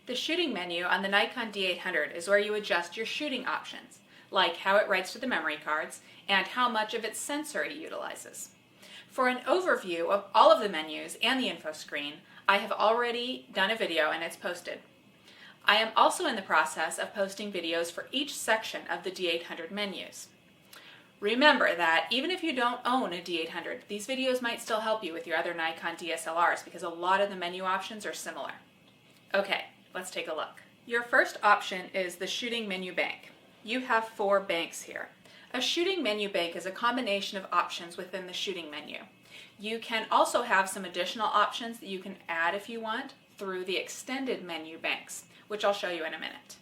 The shooting menu on the Nikon D800 is where you adjust your shooting options, like how it writes to the memory cards and how much of its sensor it utilizes. For an overview of all of the menus and the info screen, I have already done a video and it's posted. I am also in the process of posting videos for each section of the D800 menus. Remember that even if you don't own a D800, these videos might still help you with your other Nikon DSLRs because a lot of the menu options are similar. Okay, let's take a look. Your first option is the shooting menu bank. You have 4 banks here. A shooting menu bank is a combination of options within the shooting menu. You can also have some additional options that you can add if you want through the extended menu banks, which I'll show you in a minute.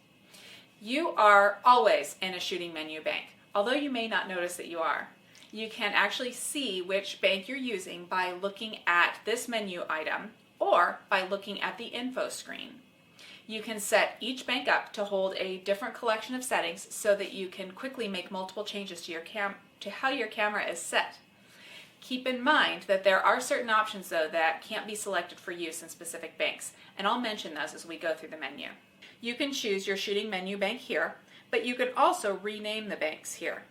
You are always in a shooting menu bank, although you may not notice that you are. You can actually see which bank you're using by looking at this menu item or by looking at the info screen. You can set each bank up to hold a different collection of settings so that you can quickly make multiple changes to how your camera is set. Keep in mind that there are certain options though that can't be selected for use in specific banks, and I'll mention those as we go through the menu. You can choose your shooting menu bank here, but you can also rename the banks here.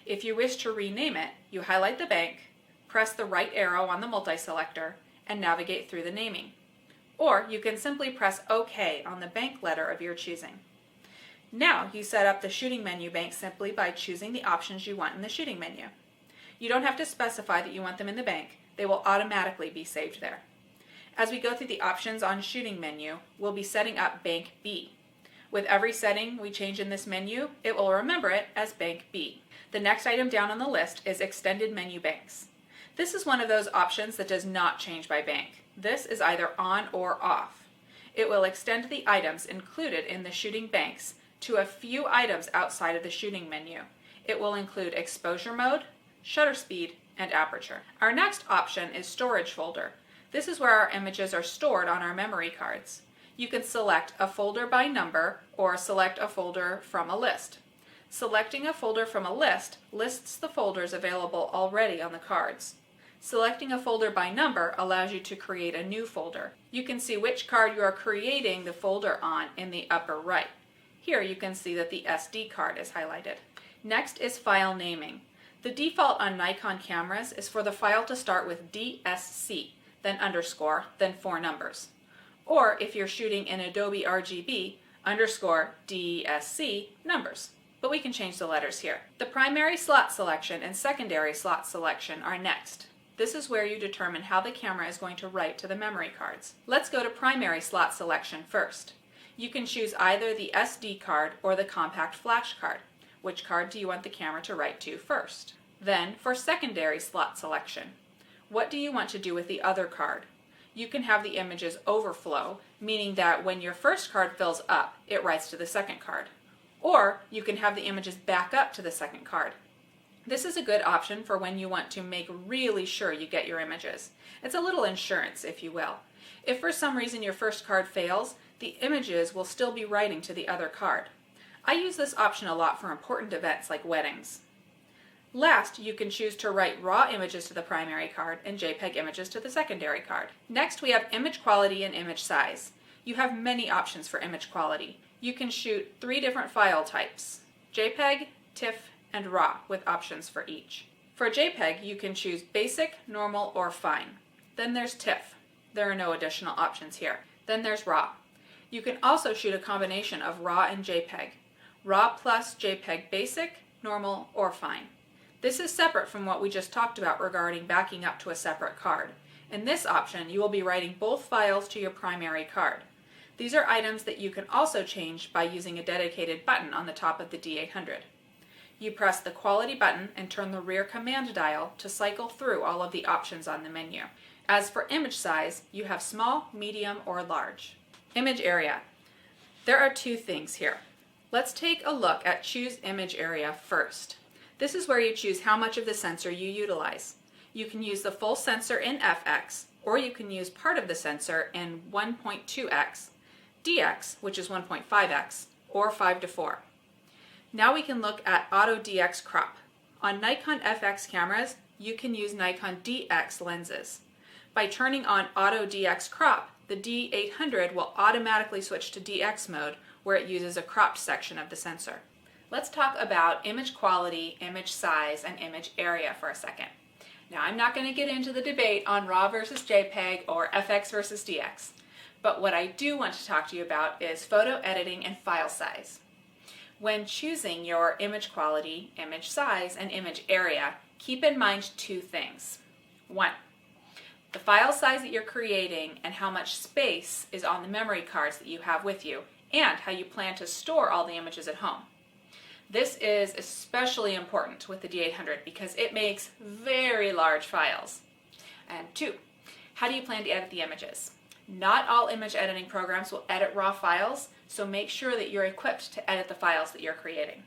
If you wish to rename it, you highlight the bank, press the right arrow on the multi-selector, and navigate through the naming. Or you can simply press OK on the bank letter of your choosing. Now you set up the shooting menu bank simply by choosing the options you want in the shooting menu. You don't have to specify that you want them in the bank, they will automatically be saved there. As we go through the options on shooting menu, we'll be setting up bank B. With every setting we change in this menu, it will remember it as bank B. The next item down on the list is extended menu banks. This is one of those options that does not change by bank. This is either on or off. It will extend the items included in the shooting banks to a few items outside of the shooting menu. It will include exposure mode, shutter speed, and aperture. Our next option is storage folder. This is where our images are stored on our memory cards. You can select a folder by number or select a folder from a list. Selecting a folder from a list lists the folders available already on the cards. Selecting a folder by number allows you to create a new folder. You can see which card you are creating the folder on in the upper right. Here you can see that the SD card is highlighted. Next is file naming. The default on Nikon cameras is for the file to start with DSC, then underscore, then 4 numbers. Or if you're shooting in Adobe RGB, underscore DSC numbers. But we can change the letters here. The primary slot selection and secondary slot selection are next. This is where you determine how the camera is going to write to the memory cards. Let's go to primary slot selection first. You can choose either the SD card or the compact flash card. Which card do you want the camera to write to first? Then for secondary slot selection, what do you want to do with the other card? You can have the images overflow, meaning that when your first card fills up, it writes to the second card. Or you can have the images back up to the second card. This is a good option for when you want to make really sure you get your images. It's a little insurance, if you will. If for some reason your first card fails, the images will still be writing to the other card. I use this option a lot for important events like weddings. Last, you can choose to write RAW images to the primary card and JPEG images to the secondary card. Next, we have image quality and image size. You have many options for image quality. You can shoot 3 different file types: JPEG, TIFF, and RAW, with options for each. For JPEG, you can choose basic, normal, or fine. Then there's TIFF. There are no additional options here. Then there's RAW. You can also shoot a combination of RAW and JPEG. RAW plus JPEG basic, normal, or fine. This is separate from what we just talked about regarding backing up to a separate card. In this option, you will be writing both files to your primary card. These are items that you can also change by using a dedicated button on the top of the D800. You press the quality button and turn the rear command dial to cycle through all of the options on the menu. As for image size, you have small, medium, or large. Image area. There are 2 things here. Let's take a look at Choose Image Area first. This is where you choose how much of the sensor you utilize. You can use the full sensor in FX, or you can use part of the sensor in 1.2x, DX, which is 1.5x, or 5:4. Now we can look at Auto DX Crop. On Nikon FX cameras, you can use Nikon DX lenses. By turning on Auto DX Crop, the D800 will automatically switch to DX mode, where it uses a cropped section of the sensor. Let's talk about image quality, image size, and image area for a second. Now, I'm not going to get into the debate on RAW versus JPEG or FX versus DX, but what I do want to talk to you about is photo editing and file size. When choosing your image quality, image size, and image area, keep in mind two things. One, the file size that you're creating and how much space is on the memory cards that you have with you, and how you plan to store all the images at home. This is especially important with the D800 because it makes very large files. And two, how do you plan to edit the images? Not all image editing programs will edit raw files, so make sure that you're equipped to edit the files that you're creating.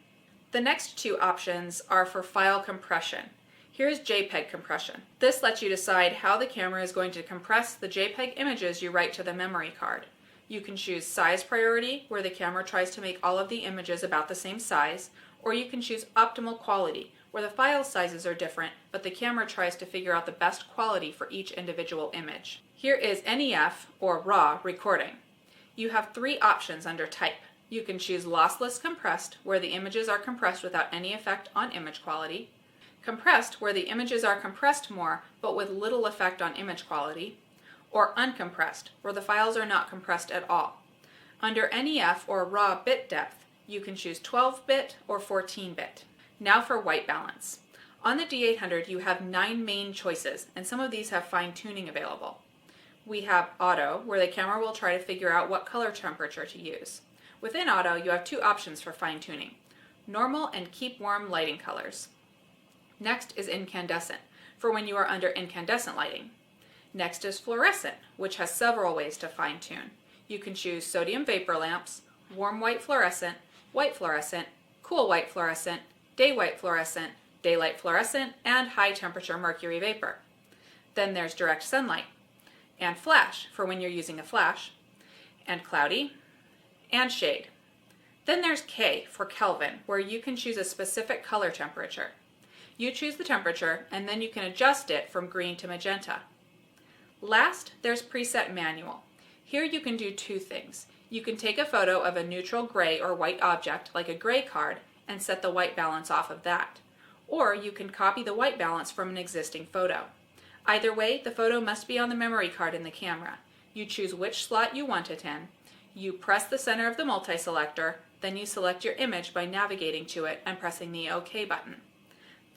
The next two options are for file compression. Here's JPEG compression. This lets you decide how the camera is going to compress the JPEG images you write to the memory card. You can choose size priority, where the camera tries to make all of the images about the same size, or you can choose optimal quality, where the file sizes are different, but the camera tries to figure out the best quality for each individual image. Here is NEF, or RAW, recording. You have three options under type. You can choose lossless compressed, where the images are compressed without any effect on image quality. Compressed, where the images are compressed more, but with little effect on image quality. Or uncompressed, where the files are not compressed at all. Under NEF or RAW bit depth, you can choose 12-bit or 14-bit. Now for white balance. On the D800, you have 9 main choices, and some of these have fine-tuning available. We have auto, where the camera will try to figure out what color temperature to use. Within auto, you have two options for fine-tuning: normal and keep warm lighting colors. Next is incandescent, for when you are under incandescent lighting. Next is fluorescent, which has several ways to fine-tune. You can choose sodium vapor lamps, warm white fluorescent, cool white fluorescent, day white fluorescent, daylight fluorescent, and high temperature mercury vapor. Then there's direct sunlight, and flash for when you're using a flash, and cloudy, and shade. Then there's K for Kelvin, where you can choose a specific color temperature. You choose the temperature, and then you can adjust it from green to magenta. Last, there's preset manual. Here you can do two things. You can take a photo of a neutral gray or white object, like a gray card, and set the white balance off of that. Or you can copy the white balance from an existing photo. Either way, the photo must be on the memory card in the camera. You choose which slot you want it in. You press the center of the multi-selector, then you select your image by navigating to it and pressing the OK button.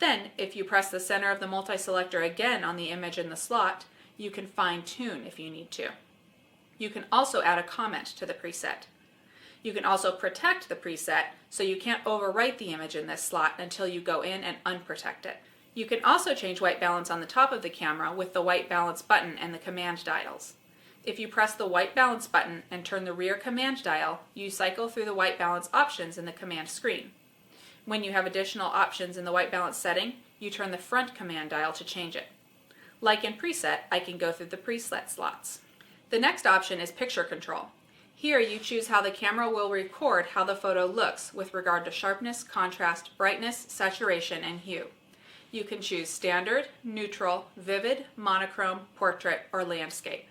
Then, if you press the center of the multi-selector again on the image in the slot, you can fine-tune if you need to. You can also add a comment to the preset. You can also protect the preset so you can't overwrite the image in this slot until you go in and unprotect it. You can also change white balance on the top of the camera with the white balance button and the command dials. If you press the white balance button and turn the rear command dial, you cycle through the white balance options in the command screen. When you have additional options in the white balance setting, you turn the front command dial to change it. Like in preset, I can go through the preset slots. The next option is picture control. Here you choose how the camera will record how the photo looks with regard to sharpness, contrast, brightness, saturation, and hue. You can choose standard, neutral, vivid, monochrome, portrait, or landscape.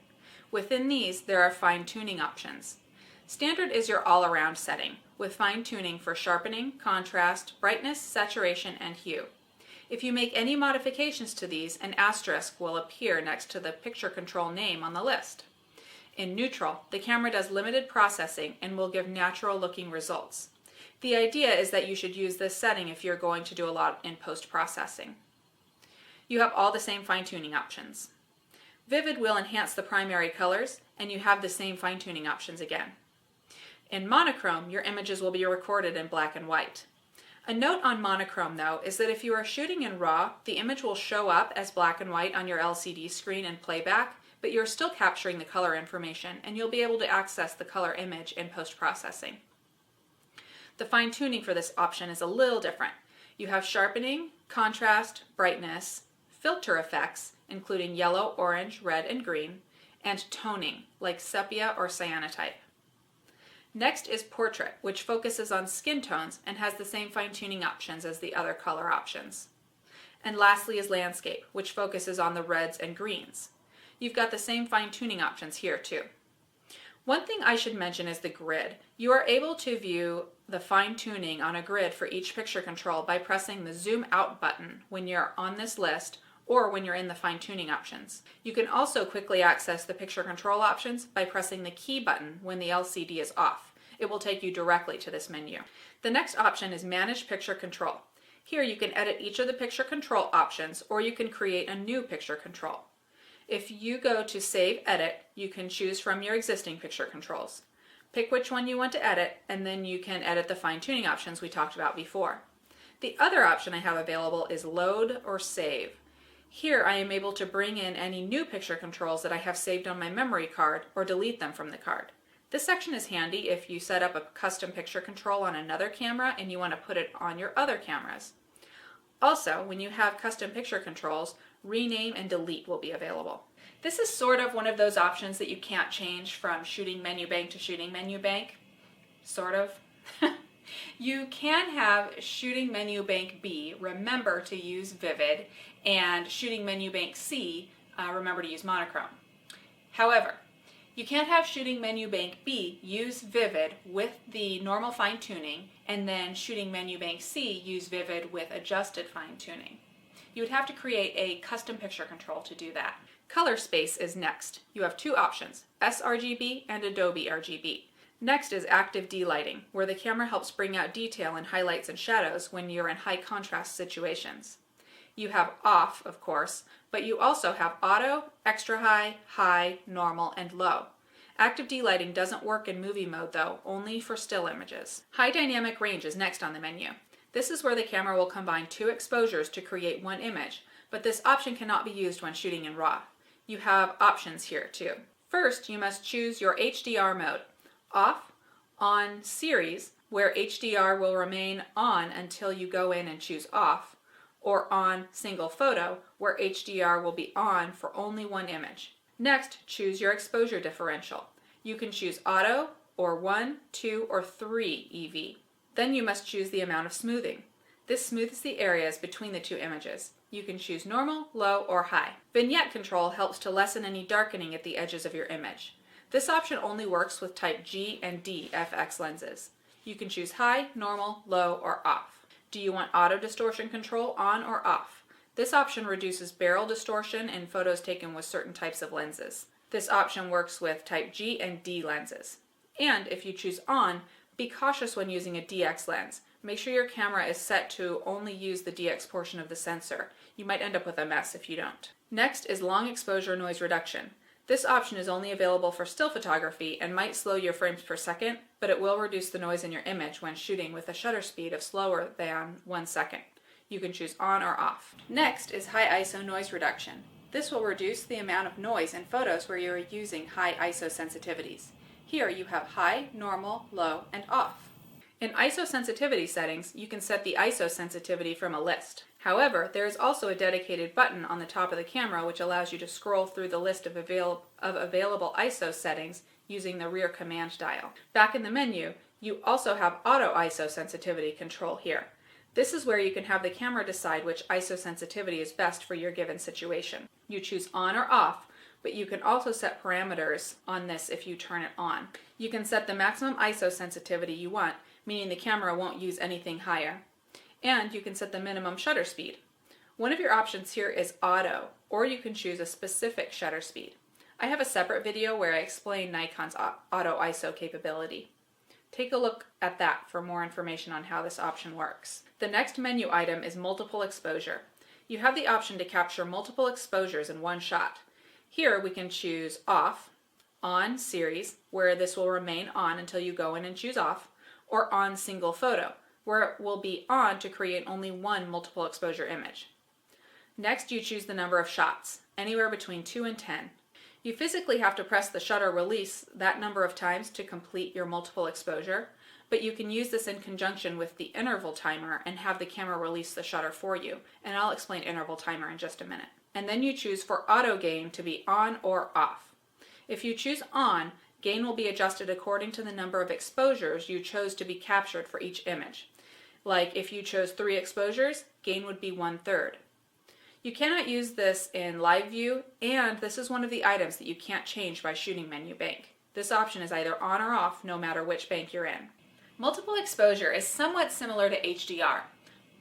Within these, there are fine-tuning options. Standard is your all-around setting, with fine-tuning for sharpening, contrast, brightness, saturation, and hue. If you make any modifications to these, an asterisk will appear next to the picture control name on the list. In neutral, the camera does limited processing and will give natural-looking results. The idea is that you should use this setting if you're going to do a lot in post-processing. You have all the same fine-tuning options. Vivid will enhance the primary colors, and you have the same fine-tuning options again. In monochrome, your images will be recorded in black and white. A note on monochrome, though, is that if you are shooting in RAW, the image will show up as black and white on your LCD screen in playback, but you're still capturing the color information, and you'll be able to access the color image in post-processing. The fine-tuning for this option is a little different. You have sharpening, contrast, brightness, filter effects, including yellow, orange, red, and green, and toning, like sepia or cyanotype. Next is portrait, which focuses on skin tones and has the same fine-tuning options as the other color options. And lastly is landscape, which focuses on the reds and greens. You've got the same fine-tuning options here too. One thing I should mention is the grid. You are able to view the fine-tuning on a grid for each picture control by pressing the zoom out button when you're on this list or when you're in the fine-tuning options. You can also quickly access the picture control options by pressing the key button when the LCD is off. It will take you directly to this menu. The next option is Manage Picture Control. Here you can edit each of the picture control options, or you can create a new picture control. If you go to Save Edit, you can choose from your existing picture controls. Pick which one you want to edit, and then you can edit the fine-tuning options we talked about before. The other option I have available is Load or Save. Here I am able to bring in any new picture controls that I have saved on my memory card or delete them from the card. This section is handy if you set up a custom picture control on another camera and you want to put it on your other cameras. Also, when you have custom picture controls, rename and delete will be available. This is sort of one of those options that you can't change from shooting menu bank to shooting menu bank. Sort of. You can have shooting menu bank B, remember to use Vivid, and shooting menu bank C, remember to use monochrome. However, you can't have shooting menu bank B use Vivid with the normal fine tuning, and then shooting menu bank C use Vivid with adjusted fine tuning. You would have to create a custom picture control to do that. Color space is next. You have two options, sRGB and Adobe RGB. Next is active delighting, where the camera helps bring out detail in highlights and shadows when you're in high contrast situations. You have off, of course, but you also have auto, extra high, high, normal, and low. Active delighting doesn't work in movie mode though, only for still images. High dynamic range is next on the menu. This is where the camera will combine two exposures to create one image, but this option cannot be used when shooting in RAW. You have options here too. First, you must choose your HDR mode. Off, on series, where HDR will remain on until you go in and choose off, or on single photo, where HDR will be on for only one image. Next, choose your exposure differential. You can choose auto, or 1, 2, or 3 EV. Then you must choose the amount of smoothing. This smooths the areas between the two images. You can choose normal, low, or high. Vignette control helps to lessen any darkening at the edges of your image. This option only works with type G and D FX lenses. You can choose high, normal, low, or off. Do you want auto distortion control on or off? This option reduces barrel distortion in photos taken with certain types of lenses. This option works with type G and D lenses. And if you choose on, be cautious when using a DX lens. Make sure your camera is set to only use the DX portion of the sensor. You might end up with a mess if you don't. Next is long exposure noise reduction. This option is only available for still photography and might slow your frames per second, but it will reduce the noise in your image when shooting with a shutter speed of slower than 1 second. You can choose on or off. Next is high ISO noise reduction. This will reduce the amount of noise in photos where you are using high ISO sensitivities. Here you have high, normal, low, and off. In ISO sensitivity settings, you can set the ISO sensitivity from a list. However, there is also a dedicated button on the top of the camera which allows you to scroll through the list of available ISO settings using the rear command dial. Back in the menu, you also have auto ISO sensitivity control here. This is where you can have the camera decide which ISO sensitivity is best for your given situation. You choose on or off, but you can also set parameters on this if you turn it on. You can set the maximum ISO sensitivity you want, meaning the camera won't use anything higher. And you can set the minimum shutter speed. One of your options here is auto, or you can choose a specific shutter speed. I have a separate video where I explain Nikon's auto ISO capability. Take a look at that for more information on how this option works. The next menu item is multiple exposure. You have the option to capture multiple exposures in one shot. Here we can choose off, on series, where this will remain on until you go in and choose off, or on single photo, where it will be on to create only one multiple exposure image. Next, you choose the number of shots, anywhere between 2 and 10. You physically have to press the shutter release that number of times to complete your multiple exposure, but you can use this in conjunction with the interval timer and have the camera release the shutter for you, and I'll explain interval timer in just a minute. And then you choose for auto gain to be on or off. If you choose on, gain will be adjusted according to the number of exposures you chose to be captured for each image. Like if you chose 3 exposures, gain would be 1/3. You cannot use this in live view, and this is one of the items that you can't change by shooting menu bank. This option is either on or off no matter which bank you're in. Multiple exposure is somewhat similar to HDR.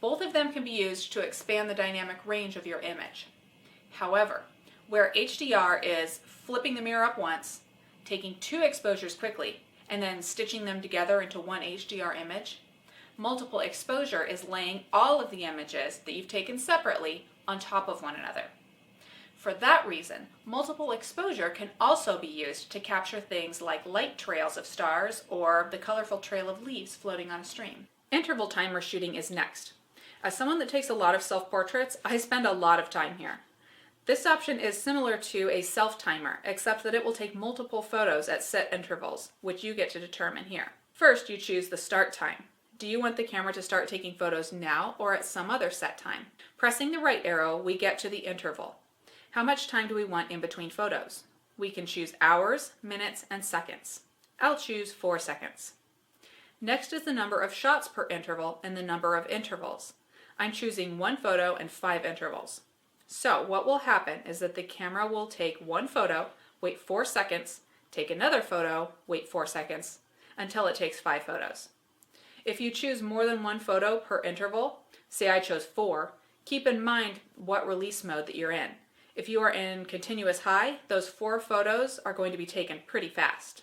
Both of them can be used to expand the dynamic range of your image. However, where HDR is flipping the mirror up once, taking 2 exposures quickly, and then stitching them together into one HDR image, multiple exposure is laying all of the images that you've taken separately on top of one another. For that reason, multiple exposure can also be used to capture things like light trails of stars or the colorful trail of leaves floating on a stream. Interval timer shooting is next. As someone that takes a lot of self-portraits, I spend a lot of time here. This option is similar to a self-timer, except that it will take multiple photos at set intervals, which you get to determine here. First, you choose the start time. Do you want the camera to start taking photos now or at some other set time? Pressing the right arrow, we get to the interval. How much time do we want in between photos? We can choose hours, minutes, and seconds. I'll choose 4 seconds. Next is the number of shots per interval and the number of intervals. I'm choosing 1 photo and 5 intervals. So what will happen is that the camera will take 1 photo, wait 4 seconds, take another photo, wait 4 seconds, until it takes 5 photos. If you choose more than 1 photo per interval, say I chose 4, keep in mind what release mode that you're in. If you are in continuous high, those 4 photos are going to be taken pretty fast.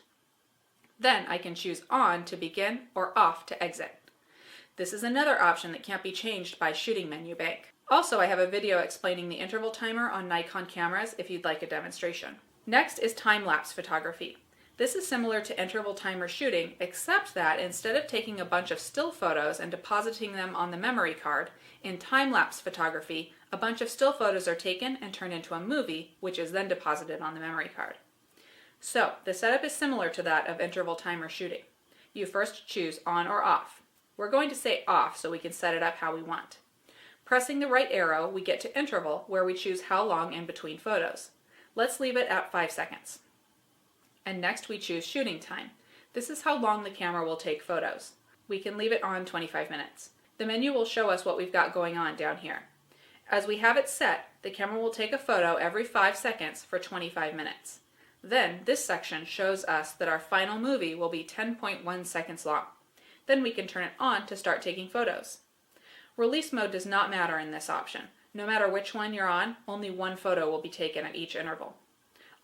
Then I can choose on to begin or off to exit. This is another option that can't be changed by shooting menu bank. Also, I have a video explaining the interval timer on Nikon cameras if you'd like a demonstration. Next is time-lapse photography. This is similar to interval timer shooting, except that instead of taking a bunch of still photos and depositing them on the memory card, in time-lapse photography, a bunch of still photos are taken and turned into a movie, which is then deposited on the memory card. So, the setup is similar to that of interval timer shooting. You first choose on or off. We're going to say off so we can set it up how we want. Pressing the right arrow, we get to interval, where we choose how long in between photos. Let's leave it at 5 seconds. And next we choose shooting time. This is how long the camera will take photos. We can leave it on 25 minutes. The menu will show us what we've got going on down here. As we have it set, the camera will take a photo every 5 seconds for 25 minutes. Then this section shows us that our final movie will be 10.1 seconds long. Then we can turn it on to start taking photos. Release mode does not matter in this option. No matter which one you're on, only 1 photo will be taken at each interval.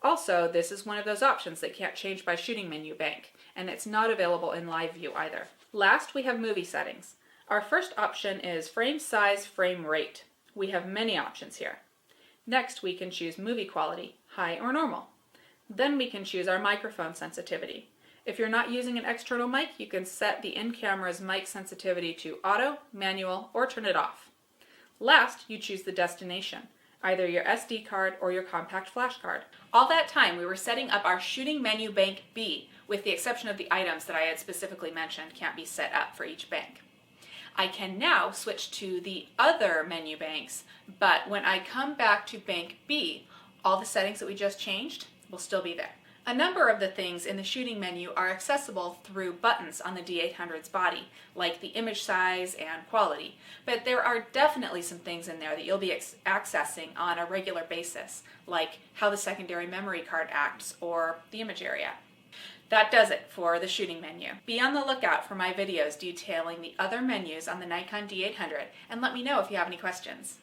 Also, this is one of those options that can't change by shooting menu bank, and it's not available in live view either. Last, we have movie settings. Our first option is frame size, frame rate. We have many options here. Next, we can choose movie quality, high or normal. Then we can choose our microphone sensitivity. If you're not using an external mic, you can set the in-camera's mic sensitivity to auto, manual, or turn it off. Last, you choose the destination, either your SD card or your compact flash card. All that time we were setting up our shooting menu bank B, with the exception of the items that I had specifically mentioned can't be set up for each bank. I can now switch to the other menu banks, but when I come back to bank B, all the settings that we just changed will still be there. A number of the things in the shooting menu are accessible through buttons on the D800's body, like the image size and quality, but there are definitely some things in there that you'll be accessing on a regular basis, like how the secondary memory card acts or the image area. That does it for the shooting menu. Be on the lookout for my videos detailing the other menus on the Nikon D800, and let me know if you have any questions.